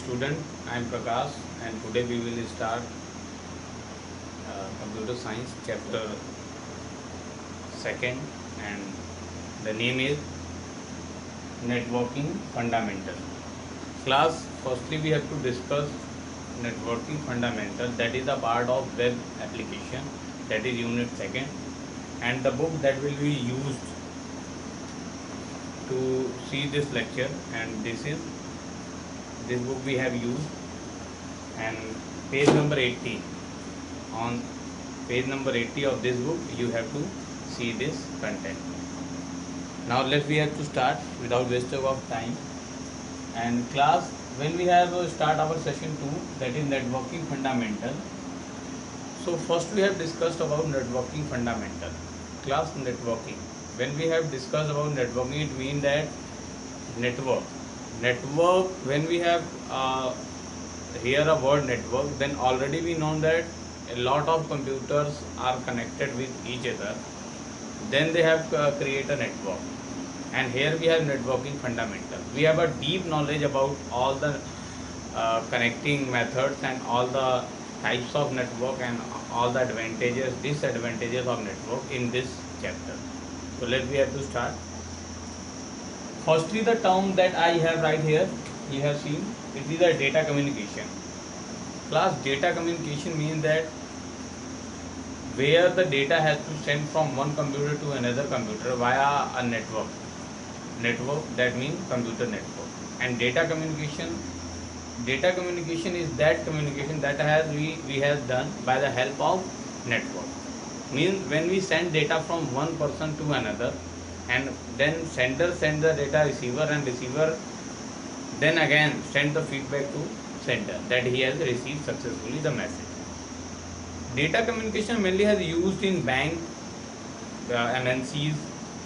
student, I am Prakash and today we will start computer science chapter 2nd, and the name is networking fundamental. Class, firstly we have to discuss networking fundamental, that is a part of web application, that is unit 2nd, and the book that will be used to see this lecture, and this book we have used, and page number 80. On page number 80 of this book you have to see this content. Now we have to start without wasting of time. And class, when we have start our session 2, that is networking fundamental. So first we have discussed about networking fundamental. Class, networking, when we have discussed about networking, it means that network when we have hear a word network, then already we know that a lot of computers are connected with each other, then they have create a network. And here we have networking fundamental. We have a deep knowledge about all the connecting methods and all the types of network and all the advantages, disadvantages of network in this chapter. So we have to start. Firstly, the term that I have right here, you have seen, it is a data communication. Class, data communication means that where the data has to send from one computer to another computer via a network. That means computer network. And data communication is that communication that we have done by the help of network. Means when we send data from one person to another, and then sender send the data receiver, and receiver then again send the feedback to sender that he has received successfully the message. Data communication mainly has used in bank, MNCs,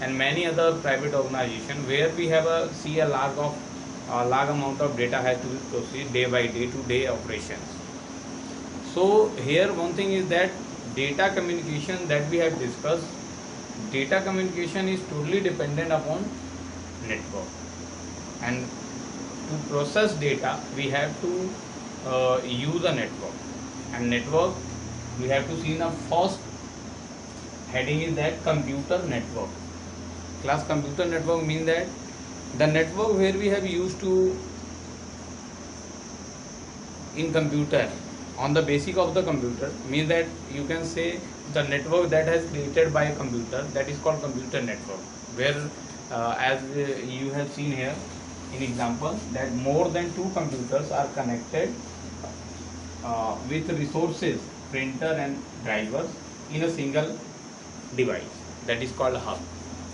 and many other private organizations where we have see a large amount of data has to be processed day by day to day operations. So here one thing is that data communication that we have discussed, data communication is totally dependent upon network. And to process data we have to use a network. And network we have to see in the first heading is that computer network. Class, computer network means that the network where we have used to in computer on the basic of the computer, means that you can say the network that has created by a computer, that is called computer network, where as you have seen here in example that more than two computers are connected with resources, printer and drivers in a single device, that is called hub.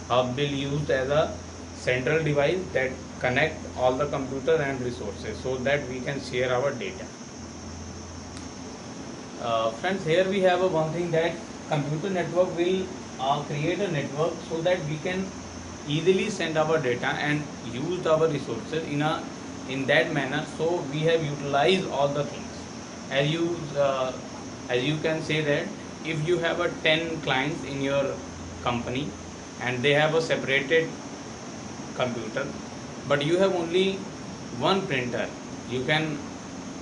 Hub will used as a central device that connect all the computer and resources so that we can share our data. Friends, here we have one thing that computer network will create a network so that we can easily send our data and use our resources in that manner. So we have utilized all the things. As you can say that if you have a 10 clients in your company and they have a separated computer, but you have only one printer, you can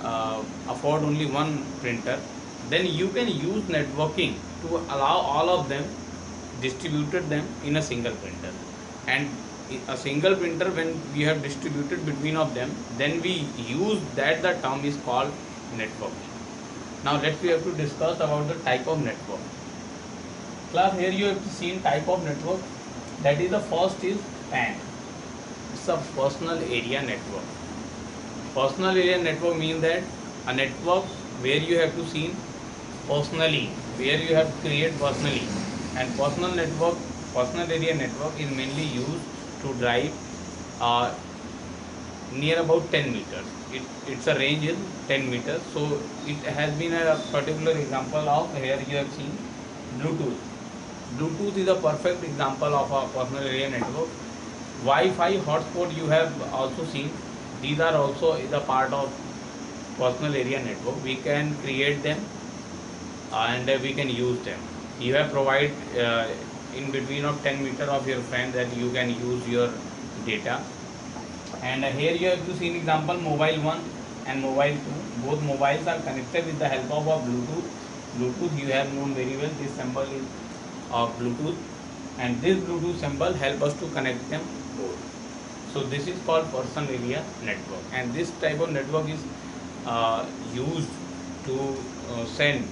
afford only one printer, then you can use networking to allow all of them distributed them in a single printer. And a single printer, when we have distributed between of them, then we use that, the term is called networking. Now we have to discuss about the type of network. Class, here you have to see type of network, that is the first is PAN. It's a personal area network. Personal area network means that a network where you have to see personally, where you have to create personally. And personal area network is mainly used to drive near about 10 meters. Its a range is 10 meters. So it has been a particular example of, here you have seen Bluetooth. Bluetooth is a perfect example of a personal area network. Wi-Fi hotspot you have also seen. These are also the part of personal area network. We can create them and we can use them. You have provide in between of 10 meter of your friend that you can use your data. And here you have to see an example mobile one, and mobile too. Both mobiles are connected with the help of a Bluetooth. Bluetooth you have known very well. This symbol is Bluetooth, and this Bluetooth symbol help us to connect them both. So this is called personal area network, and this type of network is used to send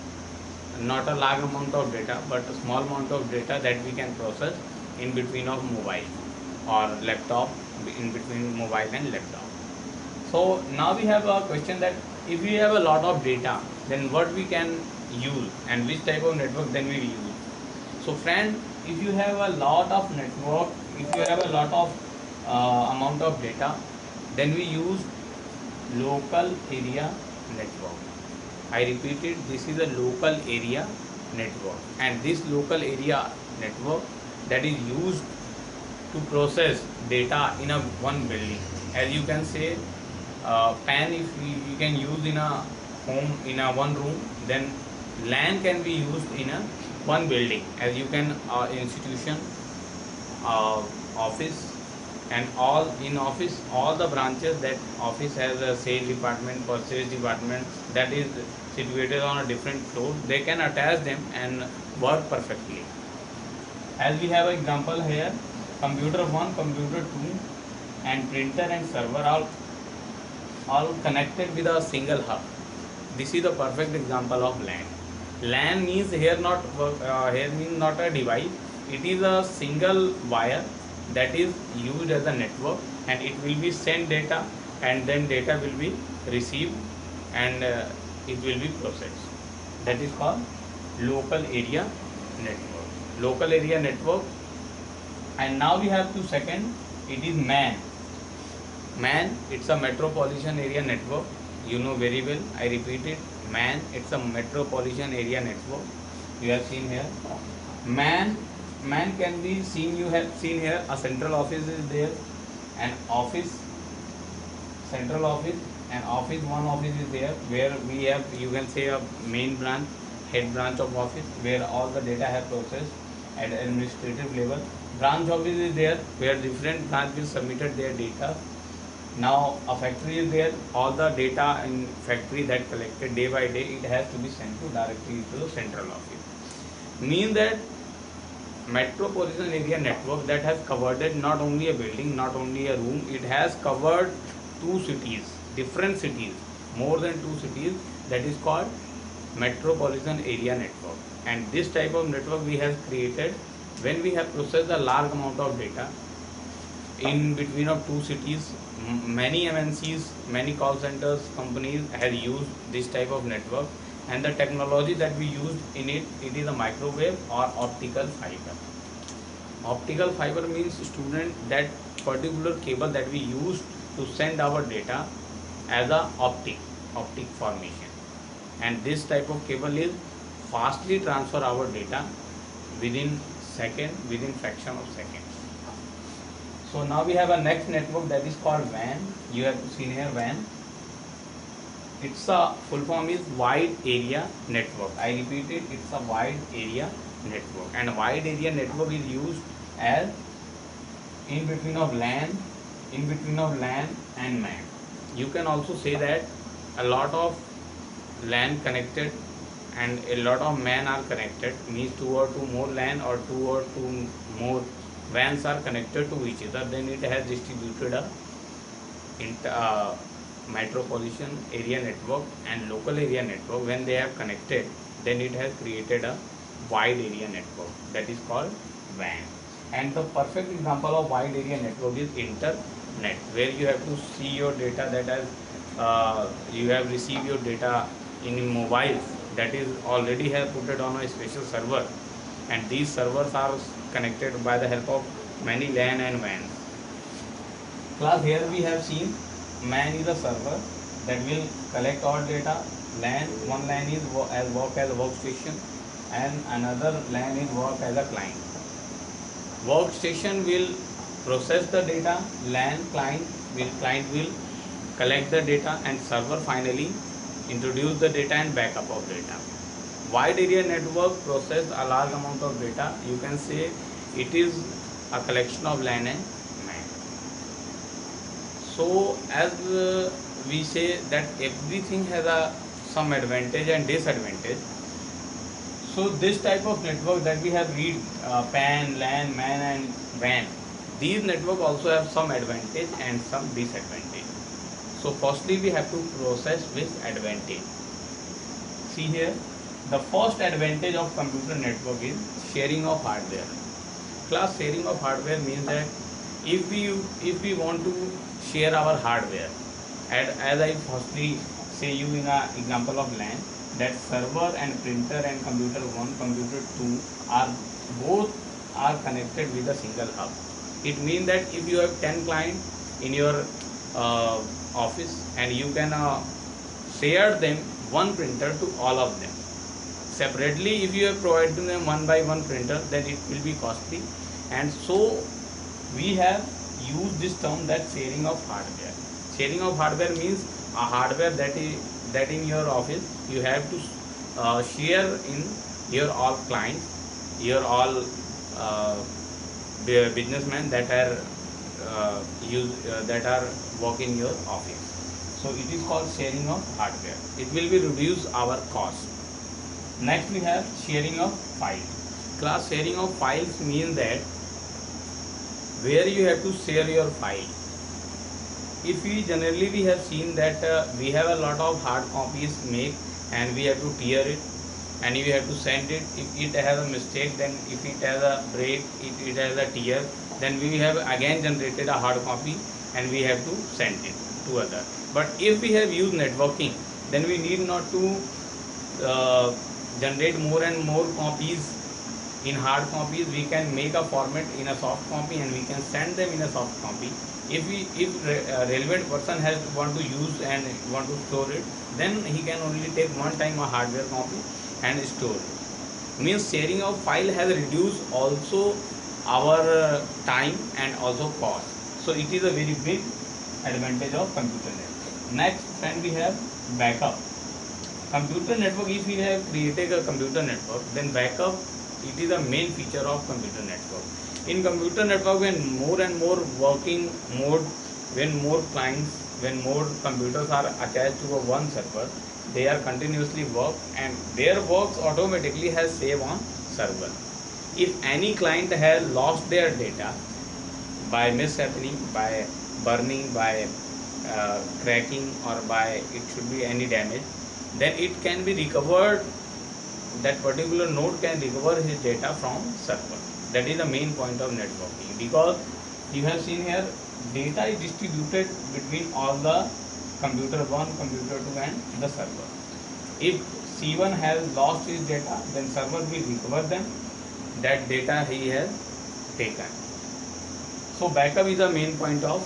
not a large amount of data but a small amount of data that we can process in between of mobile or laptop, in between mobile and laptop. So now we have a question that if we have a lot of data, then what we can use and which type of network then we use. So friend, if you have a lot of network, if you have a lot of amount of data, then we use local area network. I repeat it, this is a local area network, and this local area network that is used to process data in a one building. As you can say, PAN if we can use in a home in a one room, then LAN can be used in a one building. As you can institution, office, and all in office, all the branches that office has a sales department, purchase department that is situated on a different floor, they can attach them and work perfectly. As we have an example here, computer 1, computer 2 and printer and server all connected with a single hub. This is the perfect example of LAN. LAN means here here means not a device. It is a single wire that is used as a network, and it will be send data, and then data will be received, and it will be processed. That is called local area network. Local area network. And now we have to second. It is MAN. MAN, it's a metropolitan area network. You know very well. I repeat it. MAN, it's a metropolitan area network. You have seen here. MAN, MAN can be seen. You have seen here. A central office is there, an office, central office, and office. One office is there where we have. You can say a main branch, head branch of office where all the data have processed at administrative level. Branch office is there where different branch will submitted their data. Now a factory is there, all the data in factory that collected day by day, it has to be sent to directly to the central office. Mean that metropolitan area network that has covered not only a building, not only a room, it has covered two cities, different cities, more than two cities. That is called metropolitan area network. And this type of network we have created when we have processed a large amount of data in between of two cities. Many MNCs, many call centers, companies have used this type of network, and the technology that we used in it, it is a microwave or optical fiber. Optical fiber means student that particular cable that we use to send our data as a optic formation, and this type of cable is fastly transfer our data within within fraction of second. So now we have a next network that is called WAN. You have seen here WAN. Its a full form is wide area network. I repeat it, it's a wide area network, and wide area network is used as in between of LAN, and MAN. You can also say that a lot of LAN connected and a lot of MAN are connected, means two or two more LAN or two or two more WANs are connected to each other. Then it has distributed a metropolitan area network and local area network. When they have connected, then it has created a wide area network that is called WAN. And the perfect example of wide area network is internet, where you have to see your data that has you have received your data in mobiles that is already have put it on a special server, and these servers are connected by the help of many LAN and WANs. Class, here we have seen MAN is a server that will collect all data. LAN, one LAN is work as a workstation, and another LAN is work as a client. Workstation will process the data, client will collect the data, and server finally introduce the data and backup of data. Wide area network process a large amount of data. You can say it is a collection of LAN and MAN. So as we say that everything has a some advantage and disadvantage. So this type of network that we have read PAN, LAN, MAN and WAN, these network also have some advantage and some disadvantage. So firstly we have to process with advantage. See here, the first advantage of computer network is sharing of hardware. Class, sharing of hardware means that if we want to share our hardware, and as I firstly say you in a example of LAN, that server and printer and computer 1, computer 2 are both are connected with a single hub. It means that if you have 10 clients in your office, and you can share them one printer to all of them. Separately, if you have provided them one by one printer, then it will be costly, and so we have used this term, that sharing of hardware. Sharing of hardware means a hardware that in your office you have to share in your all clients, your all uh, businessmen that are that are work in your office. So it is called sharing of hardware. It will be reduce our cost. Next we have sharing of files. Class, sharing of files means that where you have to share your file. If we generally we have seen that we have a lot of hard copies make, and we have to tear it, and we have to send it. If it has a mistake, then if it has a break, it has a tear, then we have again generated a hard copy and we have to send it to other. But if we have used networking, then we need not to uh, generate more and more copies in hard copies. We can make a format in a soft copy and we can send them in a soft copy. If relevant person has want to use and want to store it, then he can only take one time a hardware copy and store it. Means sharing of file has reduced also our time and also cost. So it is a very big advantage of computer network. Next, then we have backup. Computer network, if we have created a computer network, then backup, it is a main feature of computer network. In computer network, when more and more working mode, when more clients, when more computers are attached to a one server, they are continuously work, and their works automatically has save on server. If any client has lost their data by mishappening, by burning, by cracking, or by it should be any damage, then it can be recovered. That particular node can recover his data from server. That is the main point of networking, because you have seen here, data is distributed between all the computer 1, computer 2 and the server. If C1 has lost his data, then server will recover them, that data he has taken. So backup is the main point of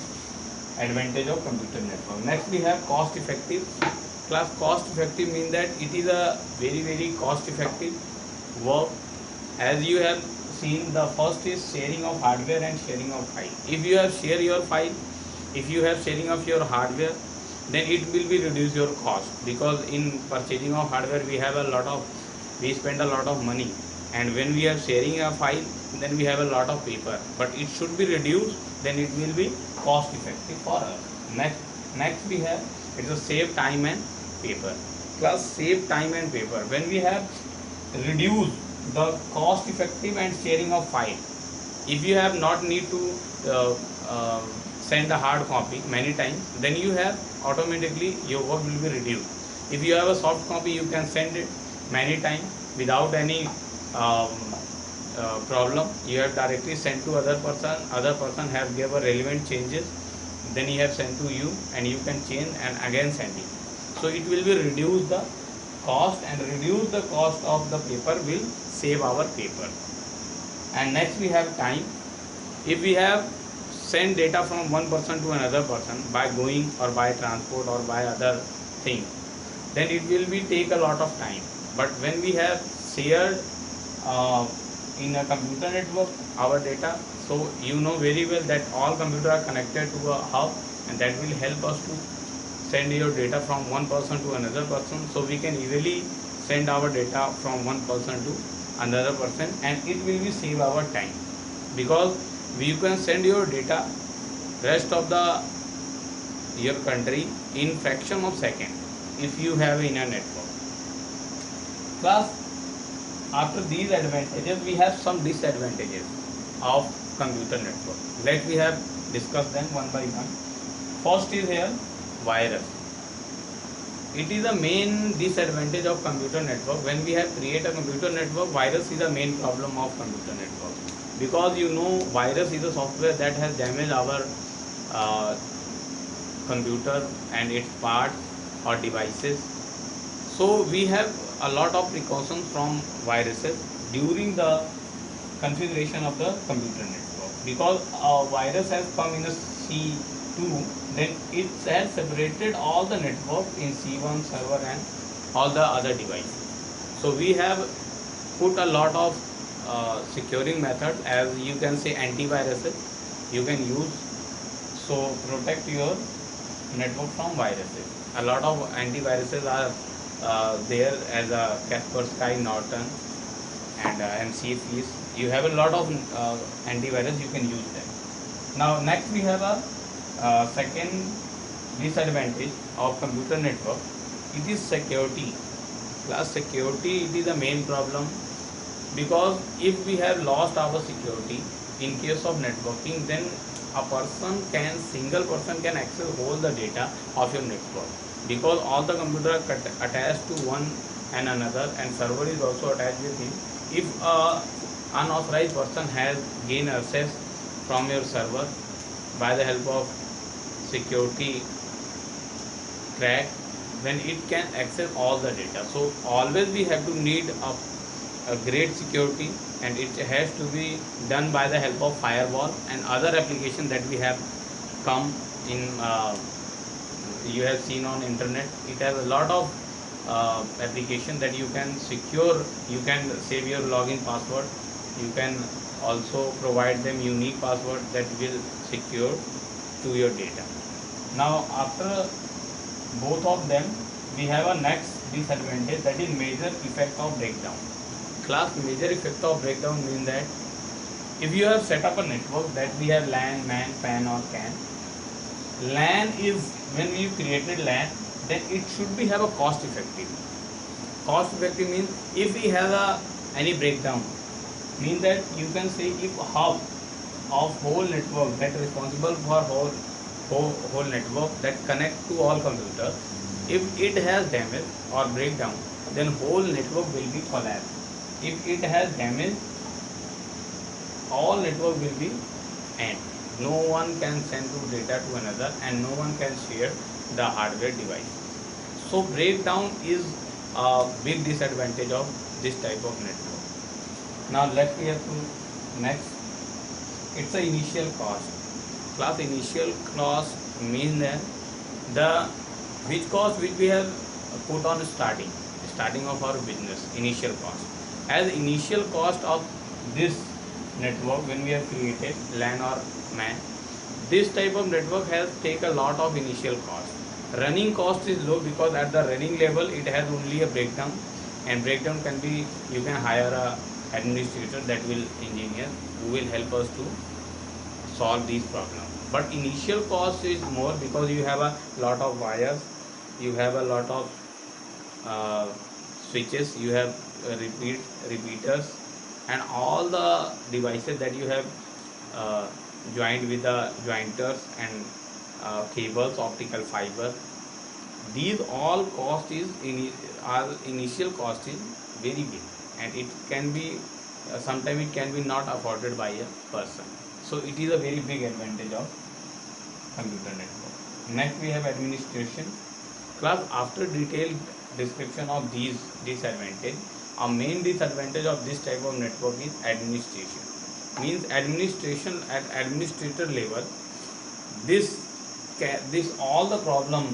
advantage of computer network. Next we have cost effective. Class, cost effective means that it is a very cost effective work. As you have seen, the first is sharing of hardware and sharing of file. If you have share your file, if you have sharing of your hardware, then it will be reduce your cost, because in purchasing of hardware we spend a lot of money, and when we are sharing a file, then we have a lot of paper, but it should be reduced, then it will be cost effective for us. Next we have, it's a save time and paper. Plus, save time and paper, when we have reduced the cost effective and sharing of file. If you have not need to uh, uh, send a hard copy many times, then you have automatically your work will be reduced. If you have a soft copy, you can send it many times without any um, problem. You have directly sent to other person have give a relevant changes, then he have sent to you, and you can change and again send it. So it will be reduce the cost, and reduce the cost of the paper will save our paper. And next we have time. If we have send data from one person to another person by going or by transport or by other thing, then it will be take a lot of time. But when we have shared uh, in a computer network our data, so you know very well that all computers are connected to a hub, and that will help us to send your data from one person to another person. So we can easily send our data from one person to another person, and it will be save our time, because you can send your data, rest of the your country in fraction of second if you have in a network. Class, after these advantages we have some disadvantages of computer network. Let we have discussed them one by one. First is here virus. It is the main disadvantage of computer network. When we have create a computer network, virus is the main problem of computer network, because you know virus is a software that has damaged our uh, computer and its parts or devices. So we have a lot of precautions from viruses during the configuration of the computer network, because a virus has come in a C2, then it has separated all the network in C1 server and all the other devices. So we have put a lot of securing method, as you can say antiviruses you can use, so protect your network from viruses. A lot of antiviruses are there, as a Kaspersky, Norton, and MCFEs. You have a lot of antivirus, you can use them. Now next we have a second disadvantage of computer network. It is security. Class, security, it is the main problem, because if we have lost our security in case of networking, then a person can single person can access all the data of your network, because all the computers are attached to one and another, and server is also attached with him. If a unauthorized person has gained access from your server by the help of security crack, then it can access all the data. So always we have to need a great security, and it has to be done by the help of firewall and other applications that we have come in. You have seen on internet, it has a lot of application that you can secure. You can save your login password, you can also provide them unique password that will secure to your data. Now after both of them, we have a next disadvantage, that is major effect of breakdown. Class, major effect of breakdown means that if you have set up a network that we have LAN, MAN, PAN or CAN. LAN is, when we created LAN, then it should be have a cost effective. Cost effective means if we have any breakdown, means that you can say if hub of whole network that is responsible for whole network that connect to all computers, if it has damage or breakdown, then whole network will be collapsed. If it has damage, all network will be end. No one can send to data to another, and no one can share the hardware device. So breakdown is a big disadvantage of this type of network. Now let's hear to next. It's a initial cost. Class, initial cost means that the which cost which we have put on starting of our business, initial cost. As initial cost of this network, when we have created LAN or MAN, this type of network has take a lot of initial cost. Running cost is low, because at the running level it has only a breakdown, and breakdown can be, you can hire a administrator, that will engineer who will help us to solve these problems. But initial cost is more, because you have a lot of wires, you have a lot of uh, switches, you have repeaters, and all the devices that you have uh, joined with the jointers and cables, optical fiber. These all cost is our initial cost is very big, and it can be sometimes it can be not afforded by a person. So it is a very big advantage of computer network. Next we have administration. Class, after detailed description of these disadvantage, a main disadvantage of this type of network is administration. Means administration at administrator level, this this all the problem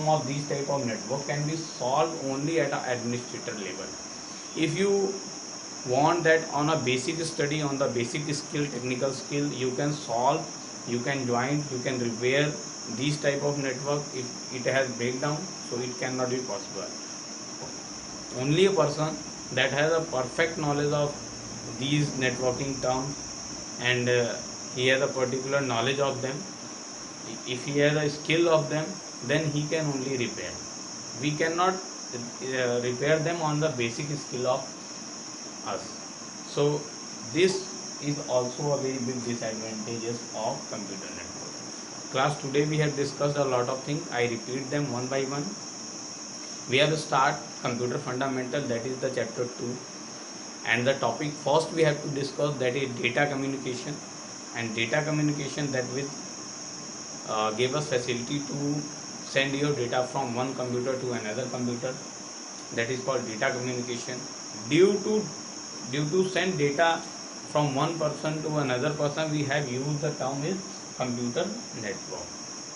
of these type of network can be solved only at an administrator level. If you want that on a basic study, on the basic skill, technical skill, you can solve, you can join, you can repair these type of network. If it has breakdown, so it cannot be possible. Only a person that has a perfect knowledge of these networking terms, and he has a particular knowledge of them, If he has a skill of them, then he can only repair. We cannot repair them on the basic skill of us. So this is also a very big disadvantages of computer network. Class, today we have discussed a lot of things. I repeat them one by one. We have to start computer fundamental, that is the chapter 2, and the topic first we have to discuss, that is data communication. And data communication, that will give us facility to send your data from one computer to another computer, that is called data communication. Due to send data from one person to another person, we have used the term is computer network.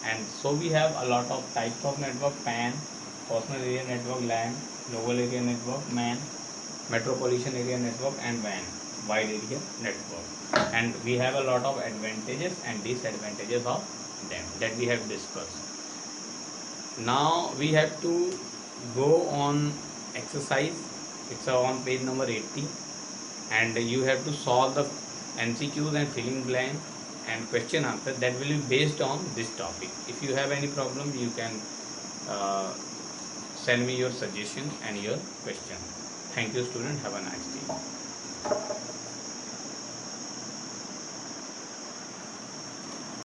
And so we have a lot of types of network: PAN, personal area network; LAN, global area network; MAN, metropolitan area network; and WAN, wide area network. And we have a lot of advantages and disadvantages of them that we have discussed. Now we have to go on exercise. It's on page number 80, and you have to solve the MCQs and filling blank and question answer that will be based on this topic. If you have any problem, you can uh, send me your suggestion and your question. Thank you, student. Have a nice day.